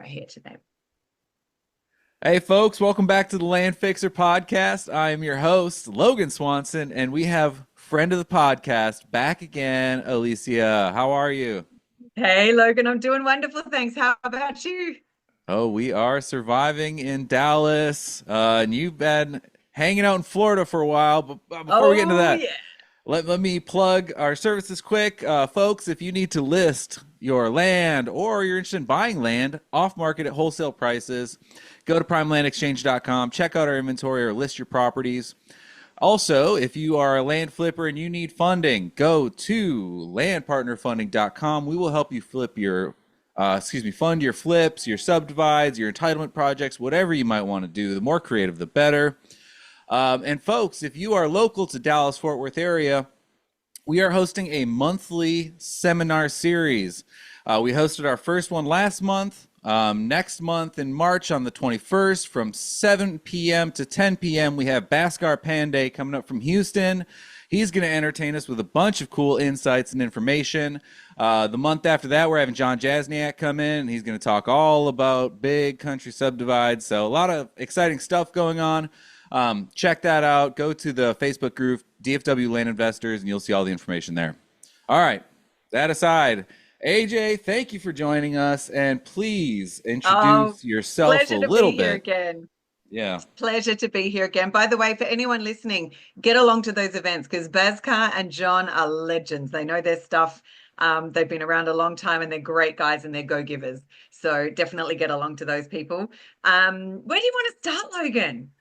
right here today. Hey, folks, welcome back to the Land Fixer podcast. I am your host, Logan Swanson, and we have friend of the podcast back again, Alicia. How are you? Hey, Logan, I'm doing wonderful. Thanks. How about you? Oh, we are surviving in Dallas, and you've been hanging out in Florida for a while. But before we get into Oh, that, yeah. let me plug our services quick. Folks, if you need to list your land or you're interested in buying land off market at wholesale prices, go to primelandexchange.com, check out our inventory or list your properties. Also, if you are a land flipper and you need funding, go to landpartnerfunding.com. We will help you fund your flips, your subdivides, your entitlement projects, whatever you might want to do. The more creative, the better. And folks, if you are local to Dallas Fort Worth area, we are hosting a monthly seminar series. We hosted our first one last month. Next month in March on the 21st from 7 p.m. to 10 p.m. we have Bhaskar Pandey coming up from Houston. He's going to entertain us with a bunch of cool insights and information. The month after that, we're having John Jasniak come in, and he's going to talk all about big country subdivides. So a lot of exciting stuff going on. Check that out. Go to the Facebook group, DFW Land Investors, and you'll see all the information there. All right, that aside, AJ, thank you for joining us, and please Oh, introduce yourself a pleasure to little be here bit. again. Yeah. Pleasure to be here again. By the way, for anyone listening, get along to those events because Bhaskar and John are legends. They know their stuff. They've been around a long time and they're great guys and they're go-givers. So definitely get along to those people. Where do you want to start, Logan?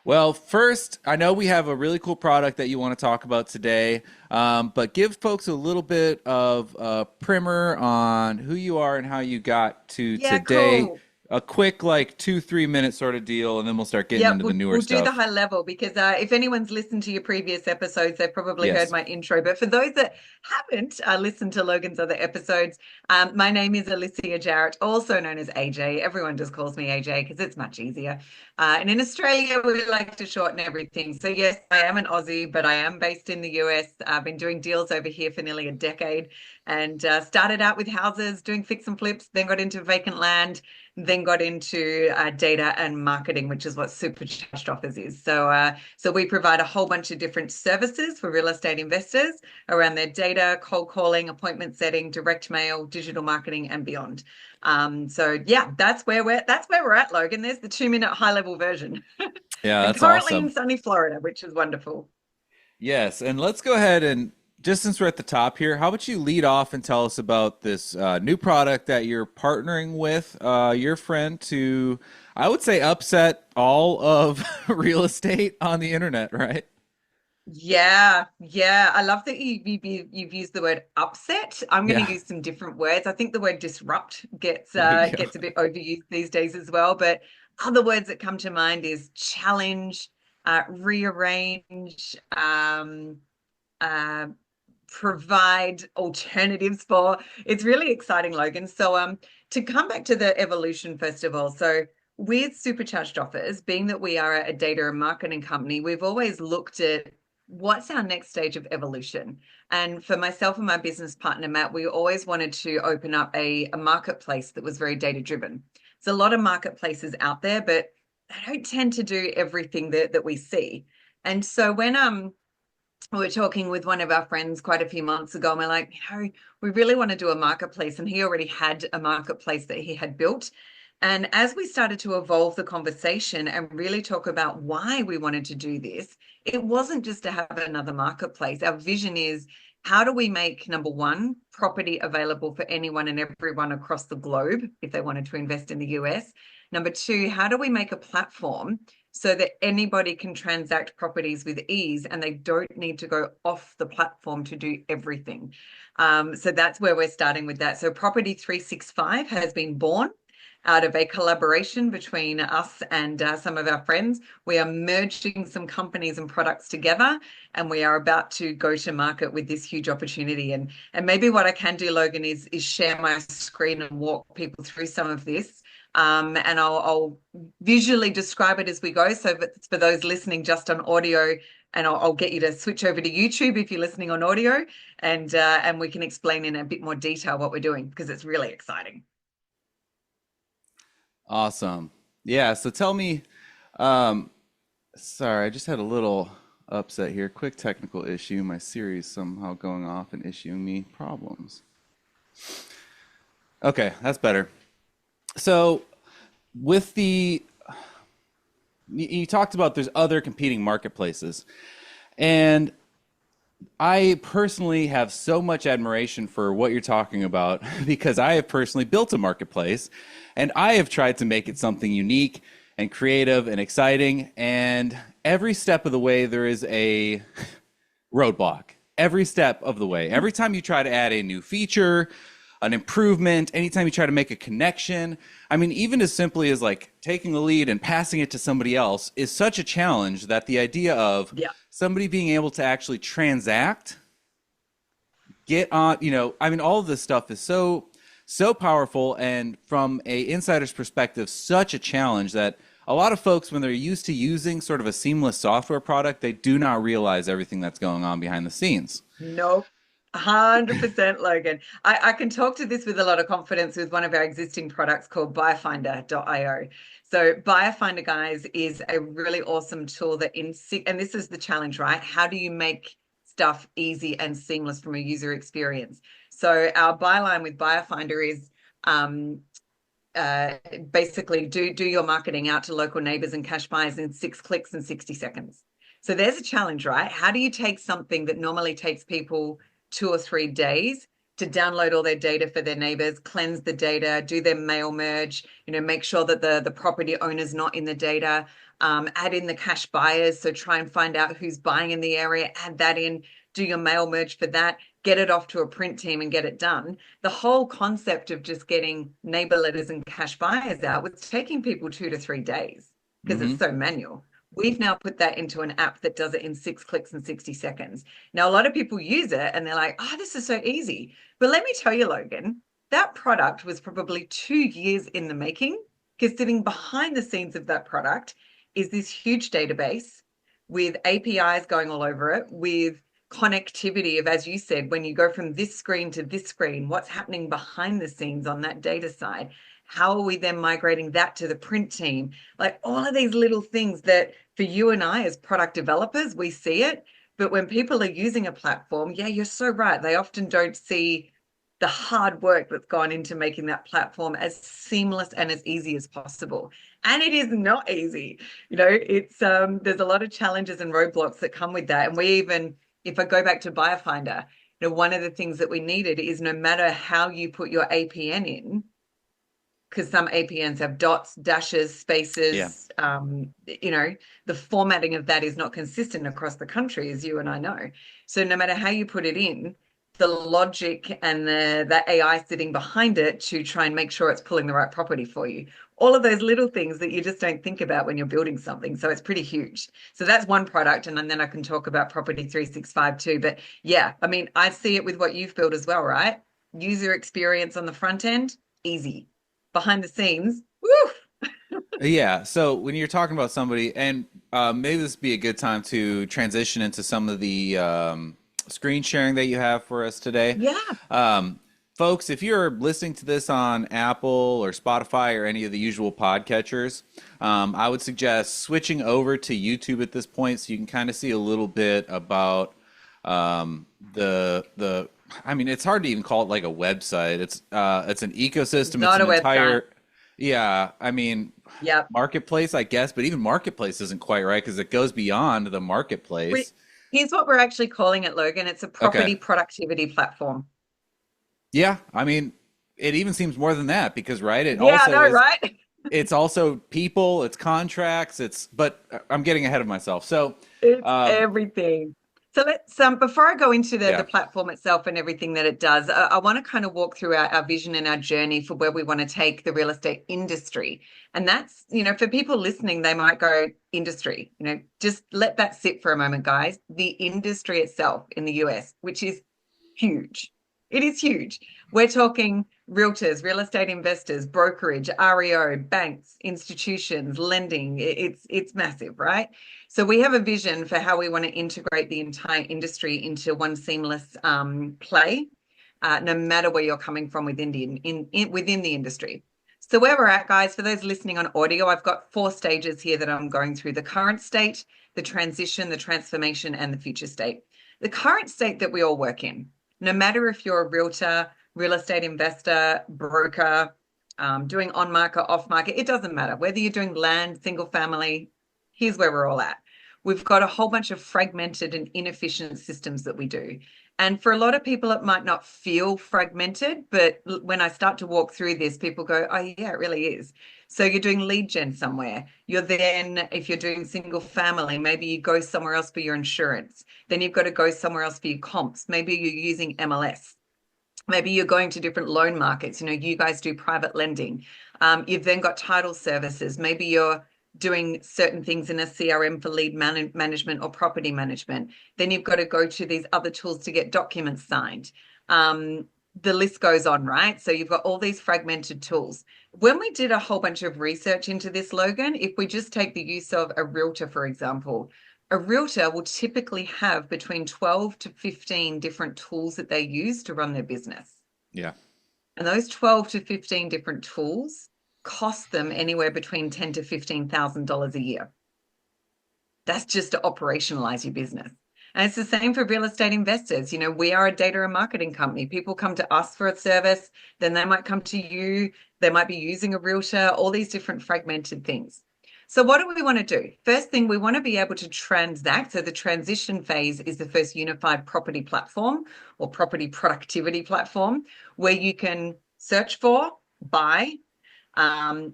Well, first, I know we have a really cool product that you want to talk about today, but give folks a little bit of a primer on who you are and how you got to Yeah, today. cool. A quick, like 2, 3 minute sort of deal, and then we'll start getting Yep, into the we'll newer we'll do the stuff. high level because if anyone's listened to your previous episodes, they've probably heard Yes. my intro. But for those that haven't listened to Logan's other episodes, my name is Alicia Jarrett, also known as AJ. Everyone just calls me AJ because it's much easier. And in Australia, we like to shorten everything. So yes, I am an Aussie, but I am based in the US. I've been doing deals over here for nearly a decade, and started out with houses, doing fix and flips, then got into vacant land, then got into data and marketing, which is what Supercharged Offers is. So we provide a whole bunch of different services for real estate investors around their data, cold calling, appointment setting, direct mail, digital marketing, and beyond. So yeah, that's where we're at, Logan. There's the 2 minute high level version, Yeah, and that's currently in awesome. sunny Florida, which is wonderful. Yes, and let's go ahead and just since we're at the top here, how about you lead off and tell us about this new product that you're partnering with your friend to, I would say, upset all of real estate on the internet, right? Yeah, yeah. I love that you've used the word upset. I'm going Yeah, to use some different words. I think the word disrupt gets there you go. gets a bit overused these days as well. But other words that come to mind is challenge, rearrange, uh, provide alternatives for. It's really exciting, Logan. So to come back to the evolution first of all. So with Supercharged Offers, being that we are a data and marketing company, we've always looked at what's our next stage of evolution. And for myself and my business partner, Matt, we always wanted to open up a marketplace that was very data driven. There's a lot of marketplaces out there, but they don't tend to do everything that we see. And so when we were talking with one of our friends quite a few months ago, and we're like, we really want to do a marketplace. And he already had a marketplace that he had built. And as we started to evolve the conversation and really talk about why we wanted to do this, it wasn't just to have another marketplace. Our vision is how do we make, number one, property available for anyone and everyone across the globe if they wanted to invest in the US? Number two, how do we make a platform so that anybody can transact properties with ease and they don't need to go off the platform to do everything? So that's where we're starting with that. So Property 365 has been born out of a collaboration between us and some of our friends. We are merging some companies and products together, and we are about to go to market with this huge opportunity. And maybe what I can do, Logan, is share my screen and walk people through some of this. And I'll visually describe it as we go. So for those listening just on audio, and I'll get you to switch over to YouTube if you're listening on audio, and we can explain in a bit more detail what we're doing because it's really exciting. Awesome. Yeah. So tell me, um, sorry, I just had a little upset here. Quick technical issue. My Siri's somehow going off and issuing me problems. Okay, that's better. So with the you talked about there's other competing marketplaces, and I personally have so much admiration for what you're talking about because I have personally built a marketplace and I have tried to make it something unique and creative and exciting. And every step of the way, there is a roadblock. Every step of the way. Every time you try to add a new feature, an improvement, anytime you try to make a connection, I mean, even as simply as like taking the lead and passing it to somebody else is such a challenge that the idea of Yeah. somebody being able to actually transact, get on, I mean, all of this stuff is so powerful, and from a insider's perspective, such a challenge that a lot of folks, when they're used to using sort of a seamless software product, they do not realize everything that's going on behind the scenes. Nope. 100% Logan. I can talk to this with a lot of confidence with one of our existing products called buyerfinder.io. So Buyerfinder, guys, is a really awesome tool that and this is the challenge, right? How do you make stuff easy and seamless from a user experience? So our byline with Buyerfinder is um, basically do your marketing out to local neighbors and cash buyers in 6 clicks and 60 seconds. So there's a challenge, right? How do you take something that normally takes people 2 or 3 days to download all their data for their neighbors, cleanse the data, do their mail merge, make sure that the property owner's not in the data, add in the cash buyers. So try and find out who's buying in the area, add that in, do your mail merge for that, get it off to a print team and get it done. The whole concept of just getting neighbor letters and cash buyers out was taking people 2 to 3 days because it's Hmm. so manual. We've now put that into an app that does it in 6 clicks and 60 seconds. Now, a lot of people use it and they're like, oh, this is so easy. But let me tell you, Logan, that product was probably 2 years in the making because sitting behind the scenes of that product is this huge database with APIs going all over it, with connectivity of, as you said, when you go from this screen to this screen, what's happening behind the scenes on that data side? How are we then migrating that to the print team? Like all of these little things that for you and I as product developers, we see it. But when people are using a platform, yeah, you're so right. They often don't see the hard work that's gone into making that platform as seamless and as easy as possible. And it is not easy. It's there's a lot of challenges and roadblocks that come with that. And we even, if I go back to Biofinder, one of the things that we needed is no matter how you put your APN in, because some APNs have dots, dashes, Yeah. spaces, the formatting of that is not consistent across the country, as you and I know. So no matter how you put it in, the logic and the AI sitting behind it to try and make sure it's pulling the right property for you. All of those little things that you just don't think about when you're building something. So it's pretty huge. So that's one product. And then I can talk about Property 365 too. But yeah, I mean, I see it with what you've built as well, right? User experience on the front end, easy. Behind the scenes, woo. Yeah. So when you're talking about somebody, and maybe this would be a good time to transition into some of the screen sharing that you have for us today. Yeah. Um, Folks, if you're listening to this on Apple or Spotify or any of the usual podcatchers, I would suggest switching over to YouTube at this point so you can kind of see a little bit about the. I mean, it's hard to even call it like a website. It's an ecosystem. It's Not a an website. entire. Yeah, I mean, Yep. marketplace, I guess, but even marketplace isn't quite right because it goes beyond the We, marketplace. here's what we're actually calling it, Logan. It's a Okay. property productivity platform. Yeah, I mean, it even seems more than that because, right, it Yeah, I also know, is, right? it's also people, it's contracts, but I'm getting ahead of myself. So, It's um, everything. So let's before I go into the yeah, platform itself and everything that it does, I want to kind of walk through our vision and our journey for where we want to take the real estate industry. And that's, for people listening, they might go industry, just let that sit for a moment, guys. The industry itself in the US, which is huge. It is huge. We're talking realtors, real estate investors, brokerage, REO, banks, institutions, lending. It's massive, right? So we have a vision for how we want to integrate the entire industry into one seamless play, no matter where you're coming from within the industry. So where we're at, guys, for those listening on audio, I've got 4 stages here that I'm going through: the current state, the transition, the transformation, and the future state. The current state that we all work in, no matter if you're a realtor, real estate investor, broker, doing on market, off market, it doesn't matter. Whether you're doing land, single family, here's where we're all at. We've got a whole bunch of fragmented and inefficient systems that we do. And for a lot of people, it might not feel fragmented, but when I start to walk through this, people go, oh, yeah, it really is. So you're doing lead gen somewhere. You're then, if you're doing single family, maybe you go somewhere else for your insurance. Then you've got to go somewhere else for your comps. Maybe you're using MLS. Maybe you're going to different loan markets. You guys do private lending. You've then got title services. Maybe you're doing certain things in a CRM for lead management or property management. Then you've got to go to these other tools to get documents signed. The list goes on, right? So you've got all these fragmented tools. When we did a whole bunch of research into this, Logan, if we just take the use of a realtor, for example, a realtor will typically have between 12 to 15 different tools that they use to run their business. Yeah. And those 12 to 15 different tools cost them anywhere between $10,000 to $15,000 a year. That's just to operationalize your business. And it's the same for real estate investors. We are a data and marketing company. People come to us for a service, then they might come to you. They might be using a realtor, all these different fragmented things. So what do we want to do? First thing, we want to be able to transact. So the transition phase is the first unified property platform or property productivity platform where you can search for, buy,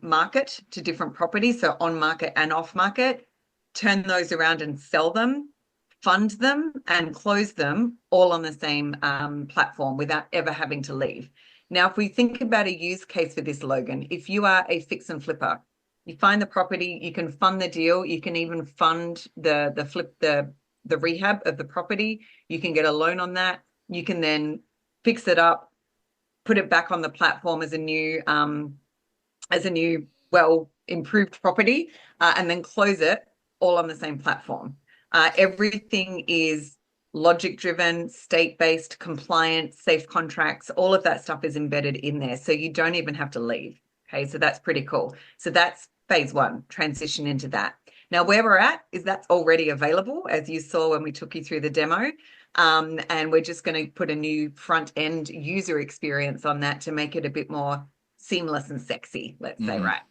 market to different properties, so on market and off market, turn those around and sell them, fund them, and close them all on the same platform without ever having to leave. Now, if we think about a use case for this, Logan, if you are a fix and flipper, you find the property, you can fund the deal, you can even fund the rehab of the property, you can get a loan on that, you can then fix it up, put it back on the platform as a new well improved property, and then close it all on the same platform. Everything is logic driven, state-based, compliant, safe contracts. All of that stuff is embedded in there, so you don't even have to leave. Okay, so that's pretty cool. So that's phase one, transition into that. Now, where we're at is that's already available, as you saw when we took you through the demo. And we're just going to put a new front end user experience on that to make it a bit more seamless and sexy, let's say, right?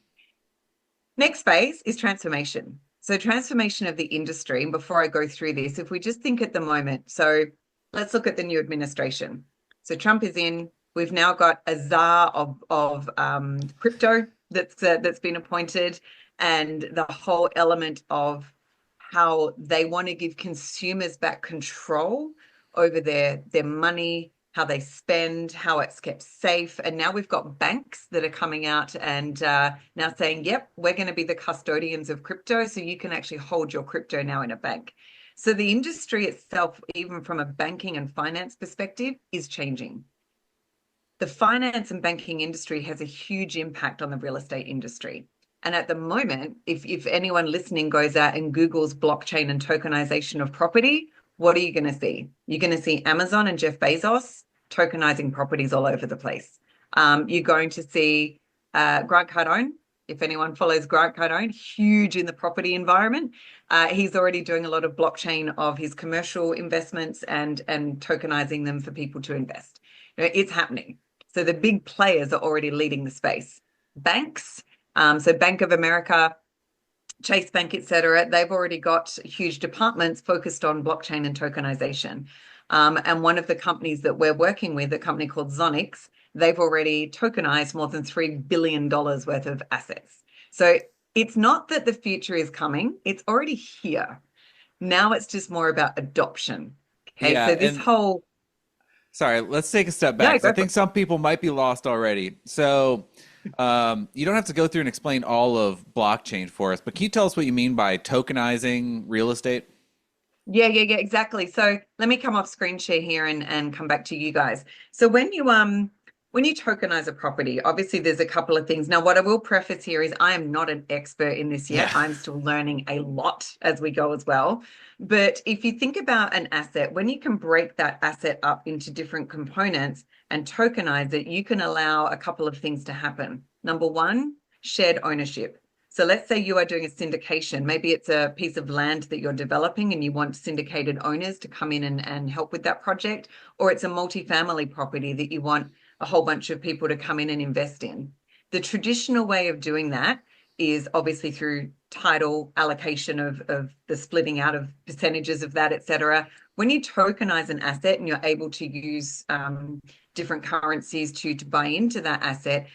Next phase is transformation. So transformation of the industry. And before I go through this, if we just think at the moment, so let's look at the new administration. So Trump is in. We've now got a czar of crypto that's been appointed, and the whole element of how they want to give consumers back control over their money, how they spend, how it's kept safe. And now we've got banks that are coming out and now saying, yep, we're going to be the custodians of crypto, so you can actually hold your crypto now in a bank. So the industry itself, even from a banking and finance perspective, is changing. The finance and banking industry has a huge impact on the real estate industry. And at the moment, if anyone listening goes out and Googles blockchain and tokenization of property, what are you going to see? You're going to see Amazon and Jeff Bezos tokenizing properties all over the place. You're going to see Grant Cardone. If anyone follows Grant Cardone, huge in the property environment. He's already doing a lot of blockchain of his commercial investments and tokenizing them for people to invest. It's happening. So the big players are already leading the space. Banks, so Bank of America, Chase Bank, et cetera, they've already got huge departments focused on blockchain and tokenization. And one of the companies that we're working with, a company called Zonix, they've already tokenized more than $3 billion worth of assets. So it's not that the future is coming, it's already here. Now it's just more about adoption. Okay, Yeah, so this whole... Sorry, let's take a step back. Yeah, I think some people might be lost already. So you don't have to go through and explain all of blockchain for us, but can you tell us what you mean by tokenizing real estate? Yeah, exactly. So let me come off screen share here and come back to you guys. So when you tokenize a property, obviously there's a couple of things. Now, what I will preface here is I am not an expert in this yet. Yeah. I'm still learning a lot as we go as well. But if you think about an asset, when you can break that asset up into different components and tokenize it, you can allow a couple of things to happen. Number one, shared ownership. So let's say you are doing a syndication. Maybe it's a piece of land that you're developing and you want syndicated owners to come in and help with that project, or it's a multifamily property that you want a whole bunch of people to come in and invest in. The traditional way of doing that is obviously through title allocation of the splitting out of percentages of that, et cetera. When you tokenize an asset and you're able to use different currencies to buy into that asset,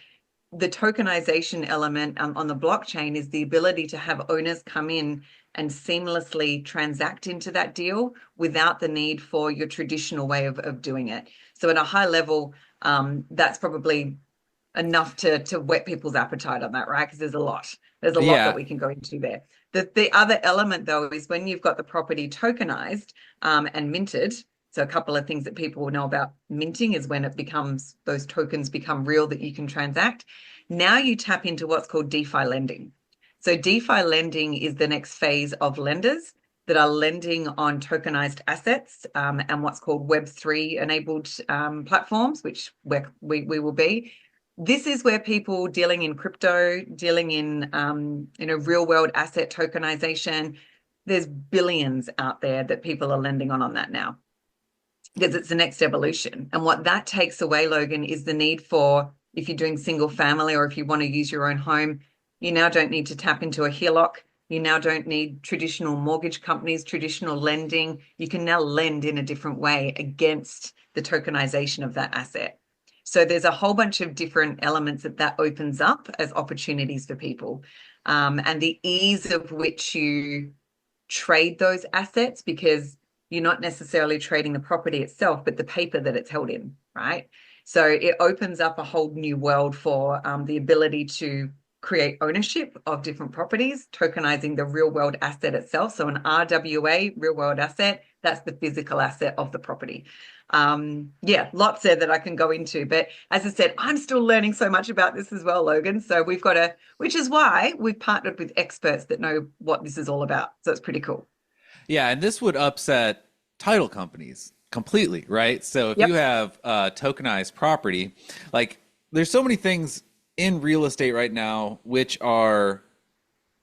the tokenization element on the blockchain is the ability to have owners come in and seamlessly transact into that deal without the need for your traditional way of doing it. So at a high level, that's probably enough to whet people's appetite on that, right? Because there's a lot. There's a lot that Yeah. we can go into there. The other element, though, is when you've got the property tokenized and minted. So a couple of things that people will know about minting is when it becomes, those tokens become real that you can transact. Now you tap into what's called DeFi lending. So DeFi lending is the next phase of lenders that are lending on tokenized assets and what's called Web3 enabled platforms, which we will be. This is where people dealing in crypto, dealing in real world asset tokenization, there's billions out there that people are lending on that now because it's the next evolution. And what that takes away, Logan, is the need for, if you're doing single family or if you want to use your own home, you now don't need to tap into a HELOC. You now don't need traditional mortgage companies, traditional lending. You can now lend in a different way against the tokenization of that asset. So there's a whole bunch of different elements that opens up as opportunities for people. And the ease of which you trade those assets, because you're not necessarily trading the property itself, but the paper that it's held in, right? So it opens up a whole new world for the ability to create ownership of different properties, tokenizing the real world asset itself. So an RWA, real world asset, that's the physical asset of the property. Yeah, lots there that I can go into. But as I said, I'm still learning so much about this as well, Logan. So we've got which is why we've partnered with experts that know what this is all about. So it's pretty cool. Yeah, and this would upset title companies completely, right? So if you Yep. have tokenized property, like there's so many things in real estate right now which are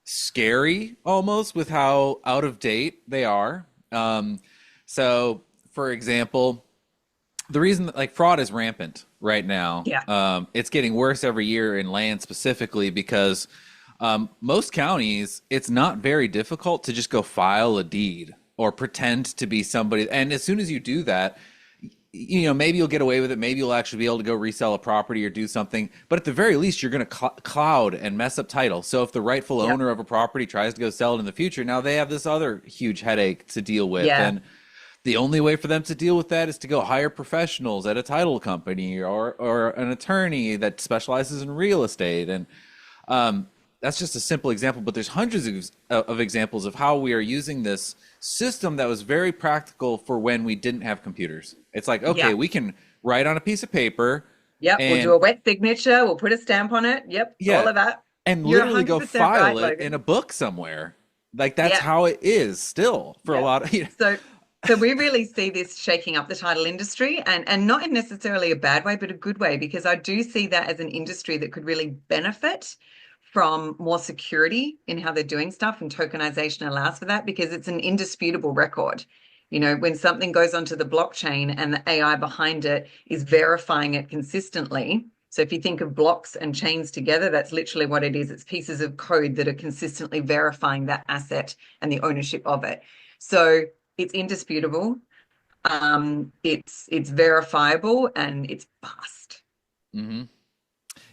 scary almost with how out of date they are. So, for example, the reason that like fraud is rampant right now, Yeah. it's getting worse every year in land specifically because most counties, it's not very difficult to just go file a deed or pretend to be somebody. And as soon as you do that, you know, maybe you'll get away with it. Maybe you'll actually be able to go resell a property or do something. But at the very least, you're going to cloud and mess up title. So if the rightful Yep. owner of a property tries to go sell it in the future, now they have this other huge headache to deal with. Yeah. And the only way for them to deal with that is to go hire professionals at a title company or an attorney that specializes in real estate. And that's just a simple example, but there's hundreds of examples of how we are using this system that was very practical for when we didn't have computers. It's like, okay, Yeah. we can write on a piece of paper Yep. We'll do and a wet signature. We'll put a stamp on it. Yep. All yeah, of that. and You're literally go 100% file right, it in a Logan. book somewhere. Like that's Yeah. how it is still for a Yeah. lot of, you know. So we really see this shaking up the title industry and not in necessarily a bad way, but a good way, because I do see that as an industry that could really benefit from more security in how they're doing stuff, and tokenization allows for that because it's an indisputable record. You know, when something goes onto the blockchain and the AI behind it is verifying it consistently. So if you think of blocks and chains together, that's literally what it is. It's pieces of code that are consistently verifying that asset and the ownership of it. So it's indisputable, it's verifiable, and it's fast. Hmm.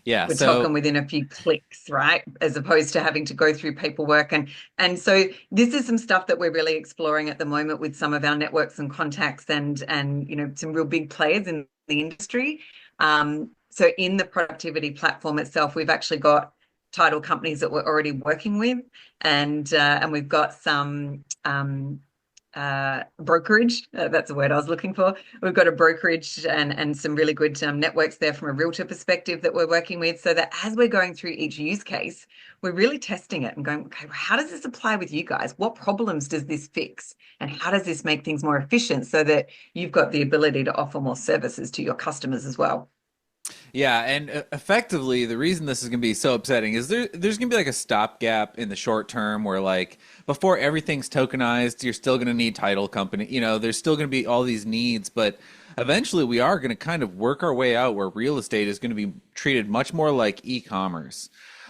Yeah, We're so talking within a few clicks, right? As opposed to having to go through paperwork. And so this is some stuff that we're really exploring at the moment with some of our networks and contacts and you know, some real big players in the industry. So in the productivity platform itself, we've actually got title companies that we're already working with, and we've got some brokerage. That's a word I was looking for. We've got a brokerage and some really good networks there from a realtor perspective that we're working with, so that as we're going through each use case, we're really testing it and going, okay, how does this apply with you guys? What problems does this fix? And how does this make things more efficient so that you've got the ability to offer more services to your customers as well? Yeah, and effectively, the reason this is going to be so upsetting is there's going to be like a stopgap in the short term where like before everything's tokenized, you're still going to need title company. You know, there's still going to be all these needs, but eventually we are going to kind of work our way out where real estate is going to be treated much more like e-commerce.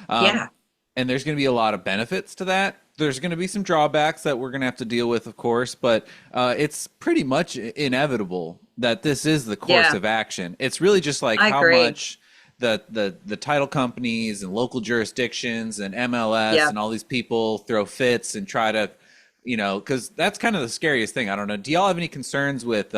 Um, Yeah, and there's going to be a lot of benefits to that. There's going to be some drawbacks that we're going to have to deal with, of course, but it's pretty much inevitable that this is the course yeah, of action. It's really just like I how agree. much the title companies and local jurisdictions and MLS Yeah. and all these people throw fits and try to, you know, because that's kind of the scariest thing. I don't know. Do y'all have any concerns with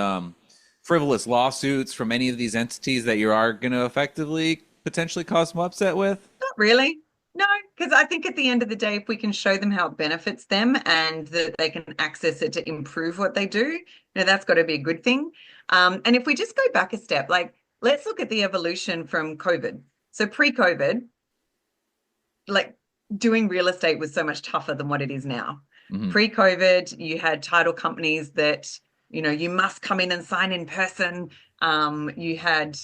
frivolous lawsuits from any of these entities that you are going to effectively potentially cause some upset with? Not really. No, because I think at the end of the day, if we can show them how it benefits them and that they can access it to improve what they do, that's got to be a good thing. And if we just go back a step, like let's look at the evolution from COVID. So pre-COVID, like doing real estate was so much tougher than what it is now. Hmm. Pre-COVID, you had title companies that, you must come in and sign in person. You had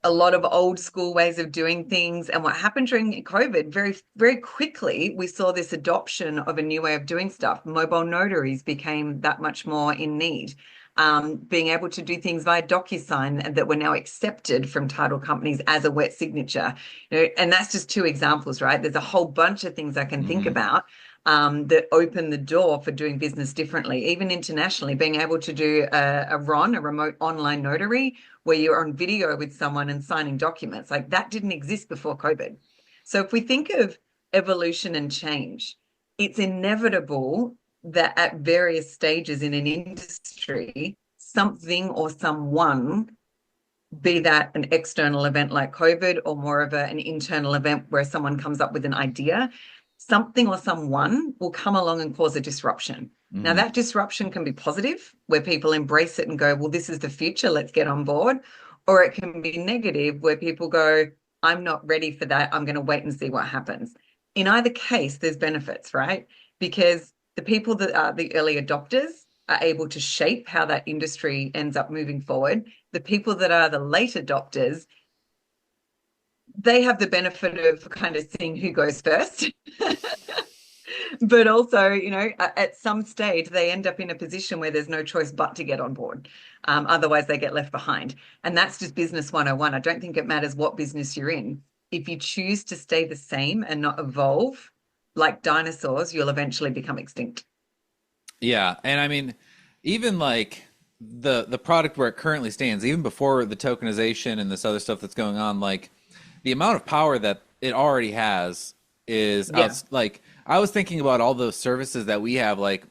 a lot of old school ways of doing things. And what happened during COVID, very, very quickly, we saw this adoption of a new way of doing stuff. Mobile notaries became that much more in need. Being able to do things via DocuSign that were now accepted from title companies as a wet signature. And that's just two examples, right? There's a whole bunch of things I can think Hmm. about that open the door for doing business differently, even internationally, being able to do a RON, a remote online notary, where you're on video with someone and signing documents. Like that didn't exist before COVID. So if we think of evolution and change, it's inevitable that at various stages in an industry, something or someone, be that an external event like COVID or more of an internal event where someone comes up with an idea, something or someone will come along and cause a disruption. Now, Hmm. that disruption can be positive, where people embrace it and go, well, this is the future, let's get on board. Or it can be negative, where people go, I'm not ready for that. I'm going to wait and see what happens. In either case, there's benefits, right? Because the people that are the early adopters are able to shape how that industry ends up moving forward. The people that are the late adopters, they have the benefit of kind of seeing who goes first. But also, at some stage, they end up in a position where there's no choice but to get on board. Otherwise, they get left behind. And that's just business 101. I don't think it matters what business you're in. If you choose to stay the same and not evolve like dinosaurs, you'll eventually become extinct. Yeah, and I mean, even like the product where it currently stands, even before the tokenization and this other stuff that's going on, like the amount of power that it already has is Yeah. out. Like I was thinking about all those services that we have. Like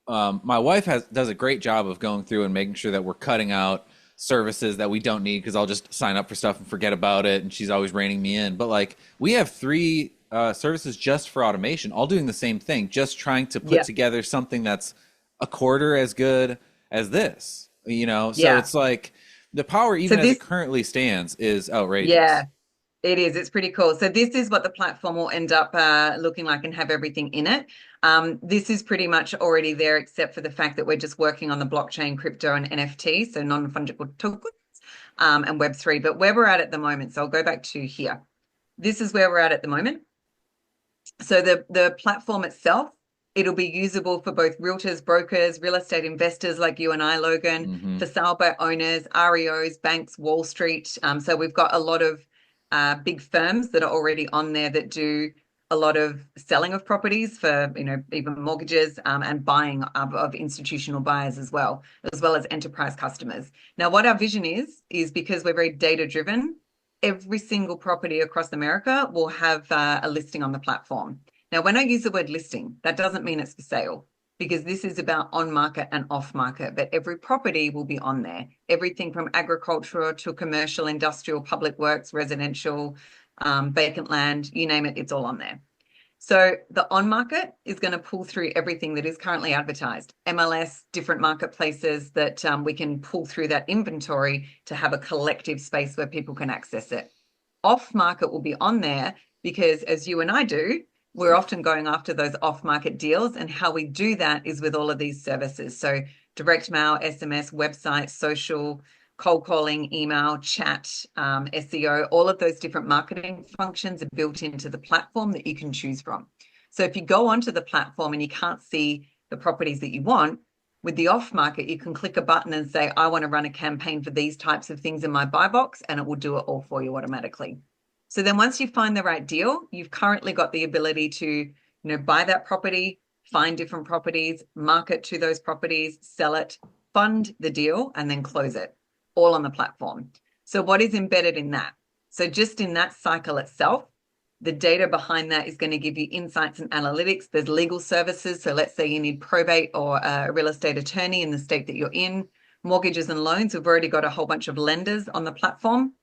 my wife does a great job of going through and making sure that we're cutting out services that we don't need because I'll just sign up for stuff and forget about it, and she's always reining me in. But like we have three services just for automation, all doing the same thing, just trying to put Yeah. together something that's a quarter as good as this. You know, so Yeah. it's like the power, So even as it this, currently stands, is outrageous. yeah, it is. It's pretty cool. So this is what the platform will end up looking like and have everything in it. This is pretty much already there, except for the fact that we're just working on the blockchain, crypto, and NFT, so non-fungible tokens, and Web3. But where we're at the moment, so I'll go back to here. This is where we're at the moment. So the platform itself, it'll be usable for both realtors, brokers, real estate investors like you and I, Logan, Hmm. for sale by owners, REOs, banks, Wall Street. So we've got a lot of big firms that are already on there that do a lot of selling of properties for, even mortgages, and buying of institutional buyers as well as enterprise customers. Now, what our vision is because we're very data driven, every single property across America will have a listing on the platform. Now, when I use the word listing, that doesn't mean it's for sale because this is about on market and off market, but every property will be on there. Everything from agricultural to commercial, industrial, public works, residential, vacant land, you name it, it's all on there. So the on market is going to pull through everything that is currently advertised, MLS, different marketplaces that we can pull through that inventory to have a collective space where people can access it. Off market will be on there because, as you and I do, we're often going after those off market deals. And how we do that is with all of these services. So direct mail, SMS, website, social. cold calling, email, chat, SEO, all of those different marketing functions are built into the platform that you can choose from. So if you go onto the platform and you can't see the properties that you want, with the off market, you can click a button and say, I want to run a campaign for these types of things in my buy box, and it will do it all for you automatically. So then once you find the right deal, you've currently got the ability to, buy that property, find different properties, market to those properties, sell it, fund the deal, and then close it, all on the platform. So what is embedded in that? So just in that cycle itself, the data behind that is going to give you insights and analytics. There's legal services. So let's say you need probate or a real estate attorney in the state that you're in. Mortgages and loans, we've already got a whole bunch of lenders on the platform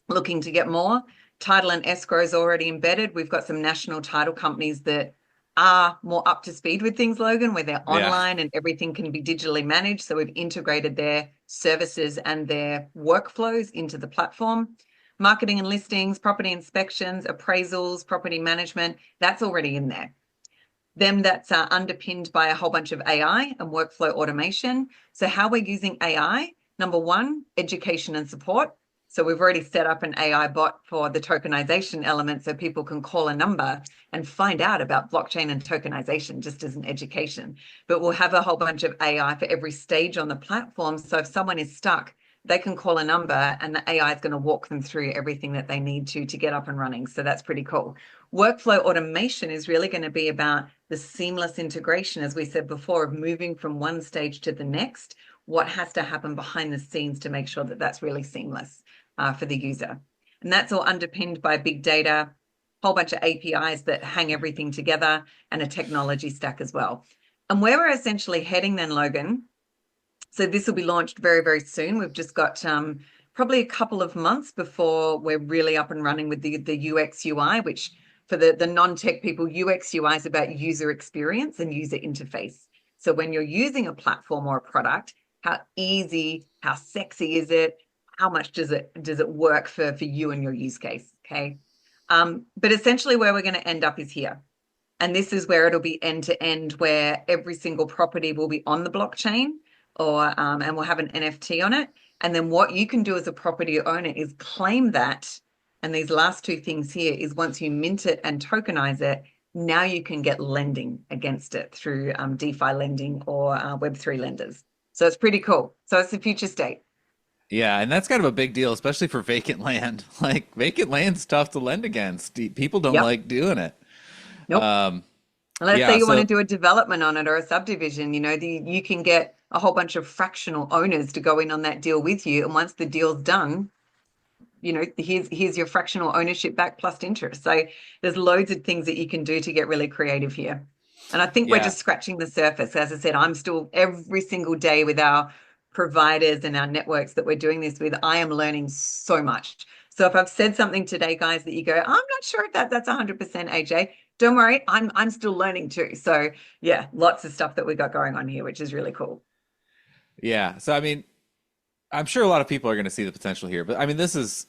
looking to get more. Title and escrow is already embedded. We've got some national title companies that are more up to speed with things, Logan, where they're online and everything can be digitally managed. So we've integrated their services and their workflows into the platform. Marketing and listings, property inspections, appraisals, property management, that's already in there. That's underpinned by a whole bunch of AI and workflow automation. So how we're using AI, number one, education and support. So we've already set up an AI bot for the tokenization element so people can call a number and find out about blockchain and tokenization just as an education. But we'll have a whole bunch of AI for every stage on the platform. So if someone is stuck, they can call a number and the AI is going to walk them through everything that they need to get up and running. So that's pretty cool. Workflow automation is really going to be about the seamless integration, as we said before, of moving from one stage to the next. What has to happen behind the scenes to make sure that that's really seamless for the user. And that's all underpinned by big data, a whole bunch of APIs that hang everything together, and a technology stack as well. And where we're essentially heading then, Logan, so this will be launched very, very soon. We've just got probably a couple of months before we're really up and running with the UX UI, which for the non-tech people, UX UI is about user experience and user interface. So when you're using a platform or a product, how easy, how sexy is it? How much does it work for you and your use case? Okay. But essentially where we're going to end up is here. And this is where it'll be end to end, where every single property will be on the blockchain and we'll have an NFT on it. And then what you can do as a property owner is claim that. And these last two things here is once you mint it and tokenize it, now you can get lending against it through DeFi lending or Web3 lenders. So it's pretty cool. So it's the future state. Yeah, and that's kind of a big deal, especially for vacant land. Like vacant land's tough to lend against. People don't Yep. like doing it. Nope. Let's say Yeah, you want to so do a development on it or a subdivision, you can get a whole bunch of fractional owners to go in on that deal with you. And once the deal's done, here's your fractional ownership back plus interest. So there's loads of things that you can do to get really creative here. And I think we're yeah, just scratching the surface. As I said, I'm still every single day with our providers and our networks that we're doing this with, I am learning so much. So if I've said something today, guys, that you go, I'm not sure if that's 100% AJ, don't worry, I'm still learning too. So yeah, lots of stuff that we got going on here, which is really cool. yeah. So I mean, I'm sure a lot of people are going to see the potential here, but I mean, this is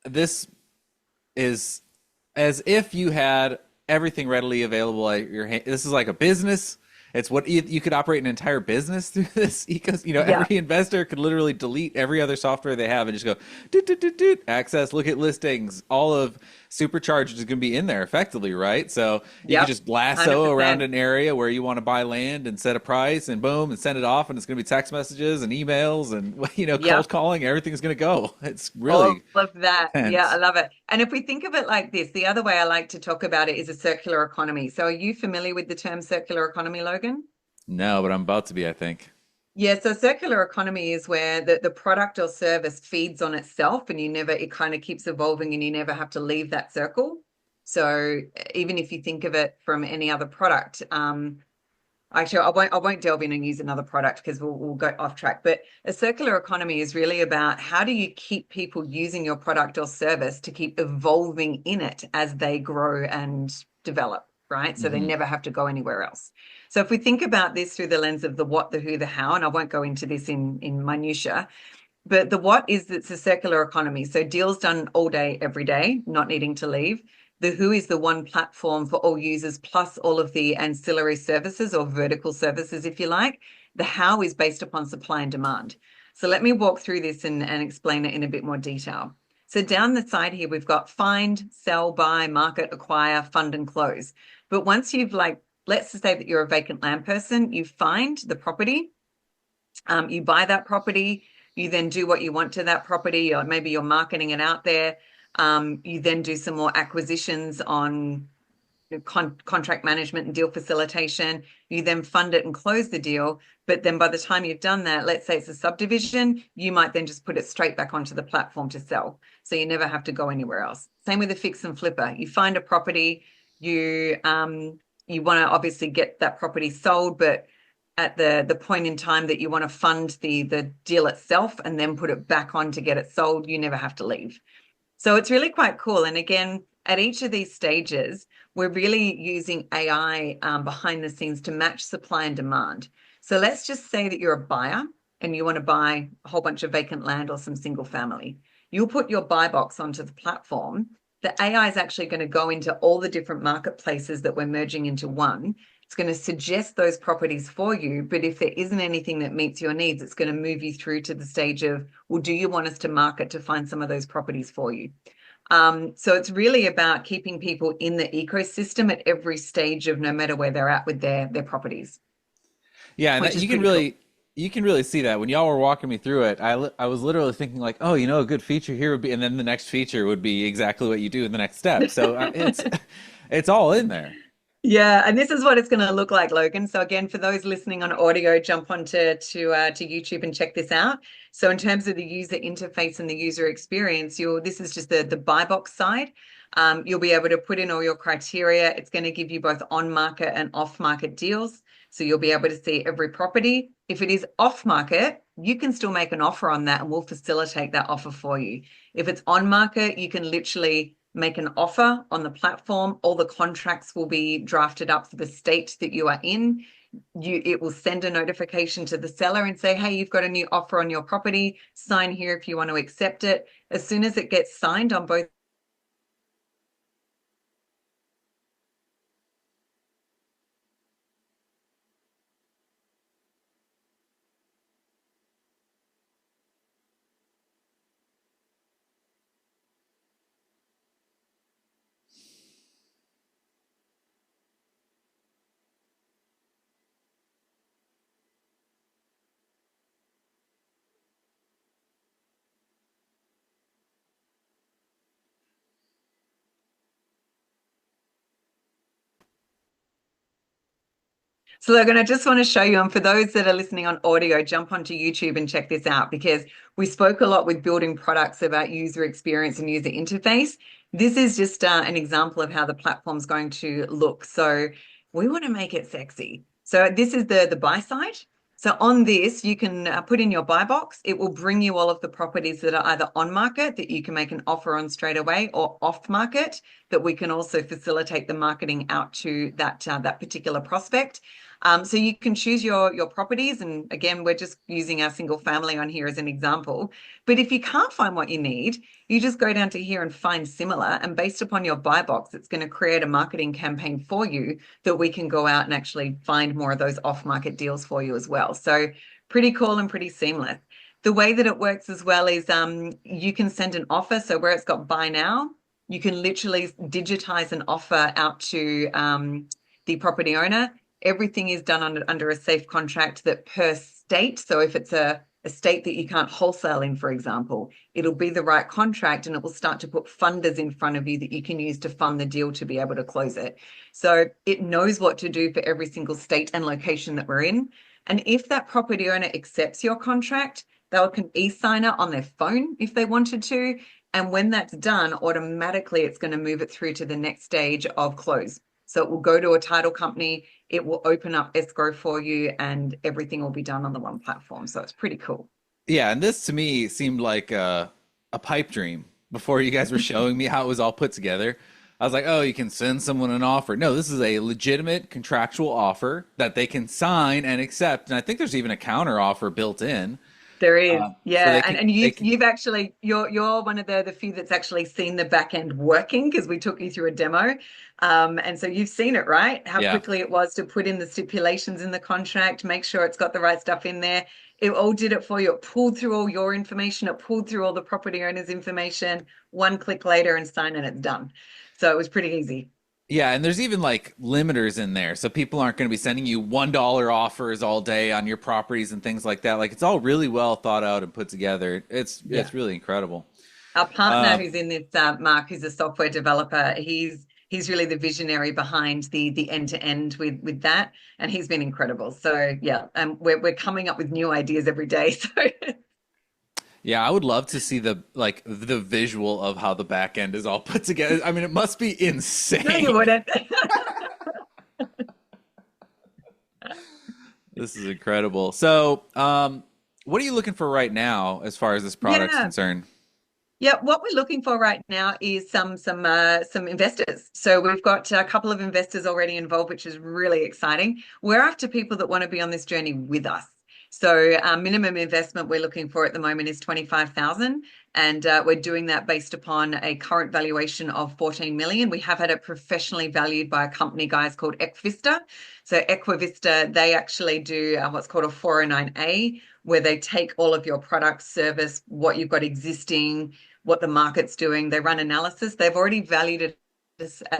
as if you had everything readily available at your hand. This is like a business. It's what you could operate an entire business through this ecosystem. Yeah. Every investor could literally delete every other software they have and just go doot, doot, doot, doot, access, look at listings. All of Supercharged is going to be in there effectively, right? So you could Yep. just lasso around 100%. an area where you want to buy land and set a price and boom and send it off, and it's going to be text messages and emails and cold Yep. calling. Everything's going to go. It's All really of that. Yeah, I intense. love it. And if we think of it like this, the other way I like to talk about it is a circular economy. So are you familiar with the term circular economy, Logan? No, but I'm about to be, I think. Yeah, so circular economy is where the product or service feeds on itself and it kind of keeps evolving and you never have to leave that circle. So even if you think of it from any other product, actually I won't delve in and use another product because we'll go off track. But a circular economy is really about how do you keep people using your product or service to keep evolving in it as they grow and develop, right? So they Hmm. never have to go anywhere else. So if we think about this through the lens of the what, the who, the how, and I won't go into this in minutia, but the what is it's a circular economy. So deals done all day, every day, not needing to leave. The who is the one platform for all users, plus all of the ancillary services or vertical services, if you like. The how is based upon supply and demand. So let me walk through this and explain it in a bit more detail. So down the side here, we've got find, sell, buy, market, acquire, fund, and close. But once you've like, let's just say that you're a vacant land person, you find the property, you buy that property, you then do what you want to that property, or maybe you're marketing it out there. You then do some more acquisitions on contract management and deal facilitation. You then fund it and close the deal. But then by the time you've done that, let's say it's a subdivision, you might then just put it straight back onto the platform to sell. So you never have to go anywhere else. Same with a fix and flipper. You find a property, you want to obviously get that property sold, but at the point in time that you want to fund the deal itself and then put it back on to get it sold, you never have to leave. So it's really quite cool. And again, at each of these stages, we're really using AI behind the scenes to match supply and demand. So let's just say that you're a buyer and you want to buy a whole bunch of vacant land or some single family. You'll put your buy box onto the platform. The AI is actually going to go into all the different marketplaces that we're merging into one. It's going to suggest those properties for you. But if there isn't anything that meets your needs, it's going to move you through to the stage of, well, do you want us to market to find some of those properties for you? So it's really about keeping people in the ecosystem at every stage of no matter where they're at with their properties, Yeah, and which that, is pretty cool. you can really see that when y'all were walking me through it. I was literally thinking like, oh, you know, a good feature here would be, and then the next feature would be exactly what you do in the next step. So it's all in there. Yeah, and this is what it's going to look like, Logan. So again, for those listening on audio, jump onto to YouTube and check this out. So in terms of the user interface and the user experience, this is just the buy box side. You'll be able to put in all your criteria. It's going to give you both on market and off market deals. So you'll be able to see every property. If it is off market, you can still make an offer on that and we'll facilitate that offer for you. If it's on market, you can literally make an offer on the platform. All the contracts will be drafted up for the state that you are in. It will send a notification to the seller and say, hey, you've got a new offer on your property. Sign here if you want to accept it. As soon as it gets signed on both. So Logan, I just want to show you, and for those that are listening on audio, jump onto YouTube and check this out because we spoke a lot with building products about user experience and user interface. This is just an example of how the platform's going to look. So we want to make it sexy. So this is the buy side. So on this, you can put in your buy box. It will bring you all of the properties that are either on market that you can make an offer on straight away or off market that we can also facilitate the marketing out to that particular prospect. So you can choose your properties. And again, we're just using our single family on here as an example. But if you can't find what you need, you just go down to here and find similar. And based upon your buy box, it's going to create a marketing campaign for you that we can go out and actually find more of those off-market deals for you as well. So pretty cool and pretty seamless. The way that it works as well is you can send an offer. So where it's got buy now, you can literally digitize an offer out to the property owner. Everything is done under a safe contract that per state. So if it's a state that you can't wholesale in, for example, it'll be the right contract and it will start to put funders in front of you that you can use to fund the deal to be able to close it. So it knows what to do for every single state and location that we're in. And if that property owner accepts your contract, they can e-sign it on their phone if they wanted to. And when that's done, automatically it's going to move it through to the next stage of close. So it will go to a title company, it will open up escrow for you, and everything will be done on the one platform. So it's pretty cool. Yeah, and this to me seemed like a pipe dream before you guys were showing me how it was all put together. I was like, oh, you can send someone an offer. No, this is a legitimate contractual offer that they can sign and accept. And I think there's even a counter offer built in. There is, So yeah, and they you've can, actually you're one of the few that's actually seen the back end working because we took you through a demo, and so you've seen it, right? How yeah. quickly it was to put in the stipulations in the contract, make sure it's got the right stuff in there. It all did it for you. It pulled through all your information. It pulled through all the property owner's information. One click later and sign and it's done. So it was pretty easy. Yeah, and there's even like limiters in there. So people aren't going to be sending you $1 offers all day on your properties and things like that. Like it's all really well thought out and put together. Yeah. It's really incredible. Our partner Um, who's in this, Mark, who's a software developer, he's really the visionary behind the end to end with that, and he's been incredible. So yeah, we're coming up with new ideas every day. So yeah, I would love to see the visual of how the back end is all put together. I mean, it must be no, you insane. wouldn't. This is incredible. So, what are you looking for right now as far as this product's Yeah. concerned? Yeah, what we're looking for right now is some investors. So we've got a couple of investors already involved, which is really exciting. We're after people that want to be on this journey with us. So our minimum investment we're looking for at the moment is 25,000, and we're doing that based upon a current valuation of 14 million. We have had it professionally valued by a company, guys, called Equivista. So Equivista, they actually do what's called a 409A, where they take all of your products, service, what you've got existing, what the market's doing. They run analysis. They've already valued it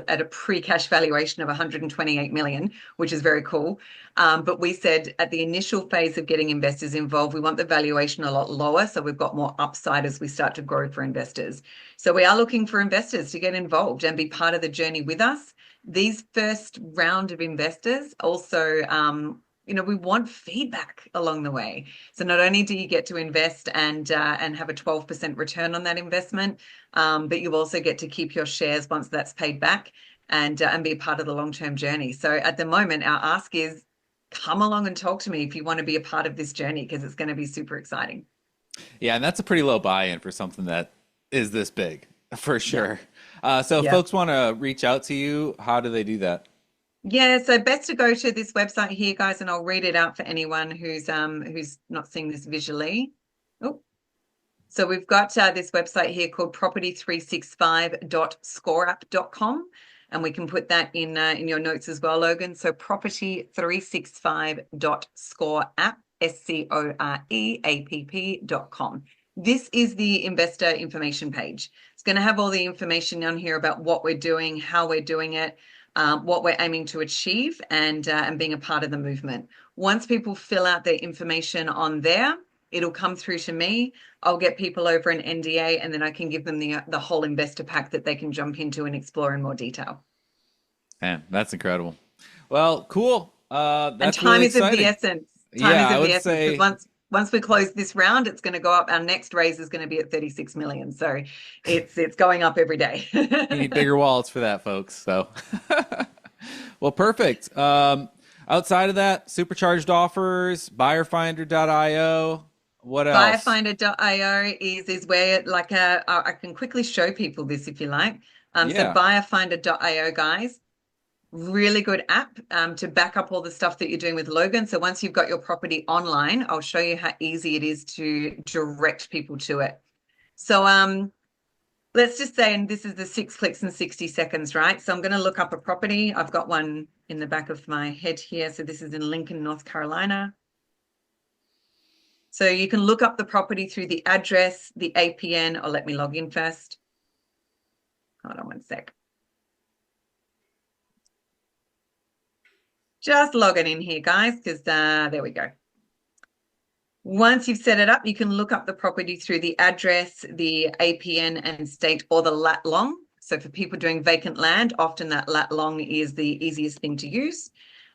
at a pre-cash valuation of 128 million, which is very cool. But we said at the initial phase of getting investors involved, we want the valuation a lot lower, so we've got more upside as we start to grow for investors. So we are looking for investors to get involved and be part of the journey with us. These first round of investors also, we want feedback along the way. So not only do you get to invest and have a 12% return on that investment, but you also get to keep your shares once that's paid back and be a part of the long-term journey. So at the moment, our ask is come along and talk to me if you want to be a part of this journey because it's going to be super exciting. Yeah, and that's a pretty low buy-in for something that is this big, for Yeah. sure. So if Yeah. folks want to reach out to you, how do they do that? Yeah, so best to go to this website here, guys, and I'll read it out for anyone who's not seeing this visually. Oh, so we've got this website here called property365.scoreup.com, and we can put that in your notes as well, Logan. So property365.scoreup, SCOREAPP.com. This is the investor information page. It's going to have all the information on here about what we're doing, how we're doing it, what we're aiming to achieve, and being a part of the movement. Once people fill out their information on there, it'll come through to me. I'll get people over an NDA, and then I can give them the whole investor pack that they can jump into and explore in more detail. Man, that's incredible. Well, cool. And That's time really is of the exciting. essence. Time Yeah, is I of the would essence because say once we close this round, it's going to go up. Our next raise is going to be at 36 million. So it's going up every day. you need bigger wallets for that, folks. So, well, perfect. Outside of that, supercharged offers, buyerfinder.io. What else? Buyerfinder.io is where I can quickly show people this if you like. So Yeah. buyerfinder.io, guys, really good app to back up all the stuff that you're doing with Logan. So once you've got your property online, I'll show you how easy it is to direct people to it. So let's just say, and this is the 6 clicks in 60 seconds, right? So I'm going to look up a property. I've got one in the back of my head here. So this is in Lincoln, North Carolina. So you can look up the property through the address, the APN, or let me log in first. Hold on one sec. Just logging in here, guys, because there we go. Once you've set it up, you can look up the property through the address, the APN and state, or the lat long. So for people doing vacant land, often that lat long is the easiest thing to use.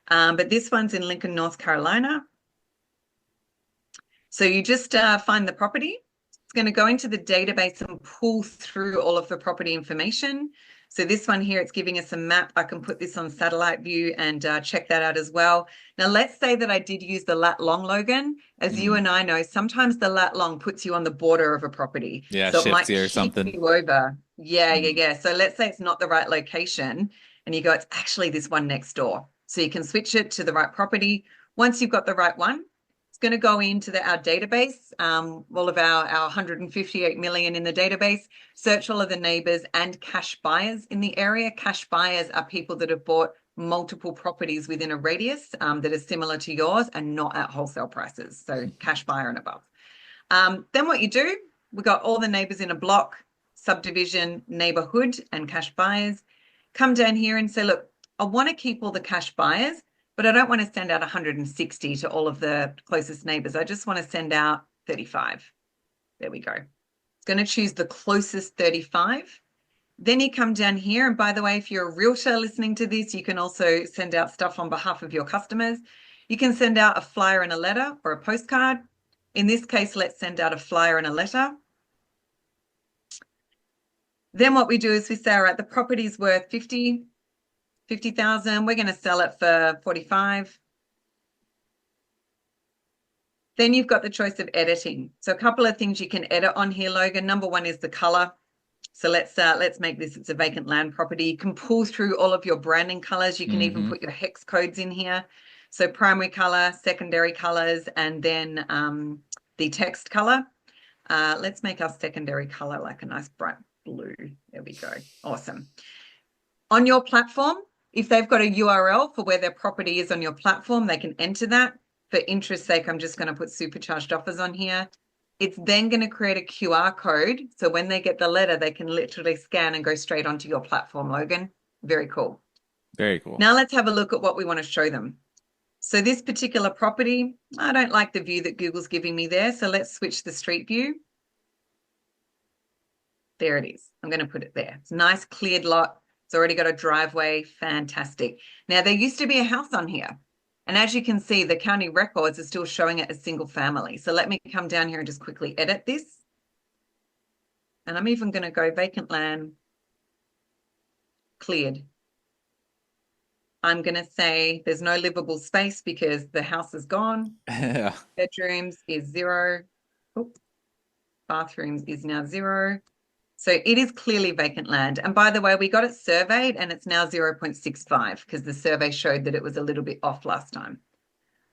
But this one's in Lincoln, North Carolina. So you just find the property. It's going to go into the database and pull through all of the property information. So this one here, it's giving us a map. I can put this on satellite view and check that out as well. Now, let's say that I did use the lat long, Logan. As you Mhm. and I know, sometimes the lat long puts you on the border of a property. Yeah, So it might shifty or kick something. you over. Yeah, yeah, Mhm. yeah. So let's say it's not the right location and you go, it's actually this one next door. So you can switch it to the right property. Once you've got the right one, going to go into our database, all of our 158 million in the database, search all of the neighbors and cash buyers in the area. Cash buyers are people that have bought multiple properties within a radius that are similar to yours and not at wholesale prices. So cash buyer and above. Then what you do, we got all the neighbors in a block, subdivision, neighborhood, and cash buyers. Come down here and say, look, I want to keep all the cash buyers, but I don't want to send out 160 to all of the closest neighbors. I just want to send out 35. There we go. It's going to choose the closest 35. Then you come down here. And by the way, if you're a realtor listening to this, you can also send out stuff on behalf of your customers. You can send out a flyer and a letter or a postcard. In this case, let's send out a flyer and a letter. Then what we do is we say, all right, the property's worth 50,000. We're going to sell it for 45. Then you've got the choice of editing. So a couple of things you can edit on here, Logan. Number one is the color. So let's make this, it's a vacant land property. You can pull through all of your branding colors. You can even put your hex codes in here. So primary color, secondary colors, and then the text color. Let's make our secondary color like a nice bright blue. There we go. Awesome. On your platform, if they've got a URL for where their property is on your platform, they can enter that. For interest's sake, I'm just going to put supercharged offers on here. It's then going to create a QR code. So when they get the letter, they can literally scan and go straight onto your platform, Logan. Very cool. Very cool. Now let's have a look at what we want to show them. So this particular property, I don't like the view that Google's giving me there. So let's switch the street view. There it is. I'm going to put it there. It's a nice cleared lot. It's already got a driveway. Fantastic. Now, there used to be a house on here. And as you can see, the county records are still showing it as single family. So let me come down here and just quickly edit this. And I'm even going to go vacant land, cleared. I'm going to say there's no livable space because the house is gone. Yeah. Bedrooms is 0. Oops. Bathrooms is now 0. So it is clearly vacant land. And by the way, we got it surveyed and it's now 0.65 because the survey showed that it was a little bit off last time.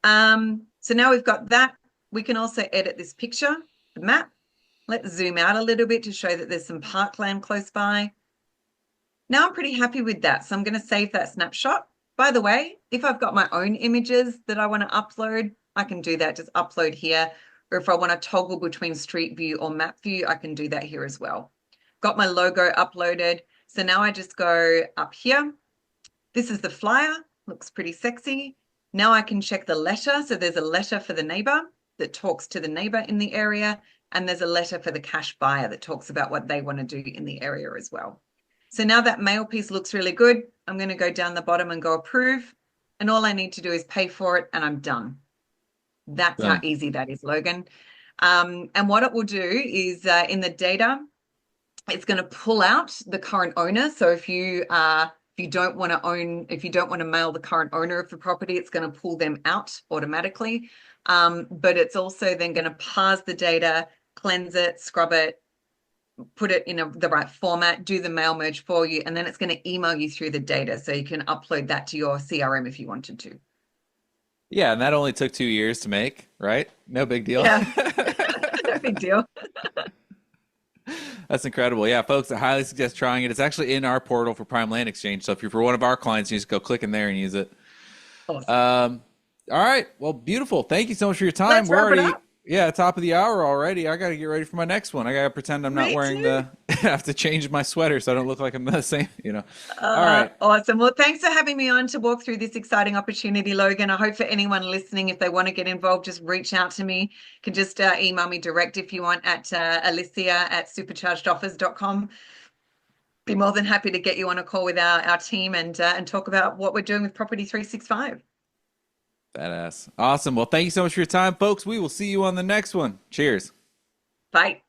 So now we've got that. We can also edit this picture, the map. Let's zoom out a little bit to show that there's some parkland close by. Now I'm pretty happy with that. So I'm going to save that snapshot. By the way, if I've got my own images that I want to upload, I can do that. Just upload here. Or if I want to toggle between street view or map view, I can do that here as well. Got my logo uploaded. So now I just go up here. This is the flyer. Looks pretty sexy. Now I can check the letter. So there's a letter for the neighbor that talks to the neighbor in the area. And there's a letter for the cash buyer that talks about what they want to do in the area as well. So now that mail piece looks really good. I'm going to go down the bottom and go approve. And all I need to do is pay for it and I'm done. That's how easy that is, Logan. And what it will do is in the data, it's going to pull out the current owner. So if you don't want to mail the current owner of the property, it's going to pull them out automatically. But it's also then going to parse the data, cleanse it, scrub it, put it in the right format, do the mail merge for you, and then it's going to email you through the data. So you can upload that to your CRM if you wanted to. Yeah, and that only took 2 years to make, right? No big deal. Yeah, no big deal. That's incredible. Yeah, folks, I highly suggest trying it. It's actually in our portal for Prime Land Exchange. So if you're for one of our clients, you just go click in there and use it. Awesome. All right. Well, beautiful. Thank you so much for your time. We're already, top of the hour already. I got to get ready for my next one. I got to pretend I'm not wearing I have to change my sweater so I don't look like I'm the same, All right. Awesome. Well, thanks for having me on to walk through this exciting opportunity, Logan. I hope for anyone listening, if they want to get involved, just reach out to me. You can just email me direct if you want at alicia@superchargedoffers.com. Be more than happy to get you on a call with our team and talk about what we're doing with Property 365. Badass. Awesome. Well, thank you so much for your time, folks. We will see you on the next one. Cheers. Bye.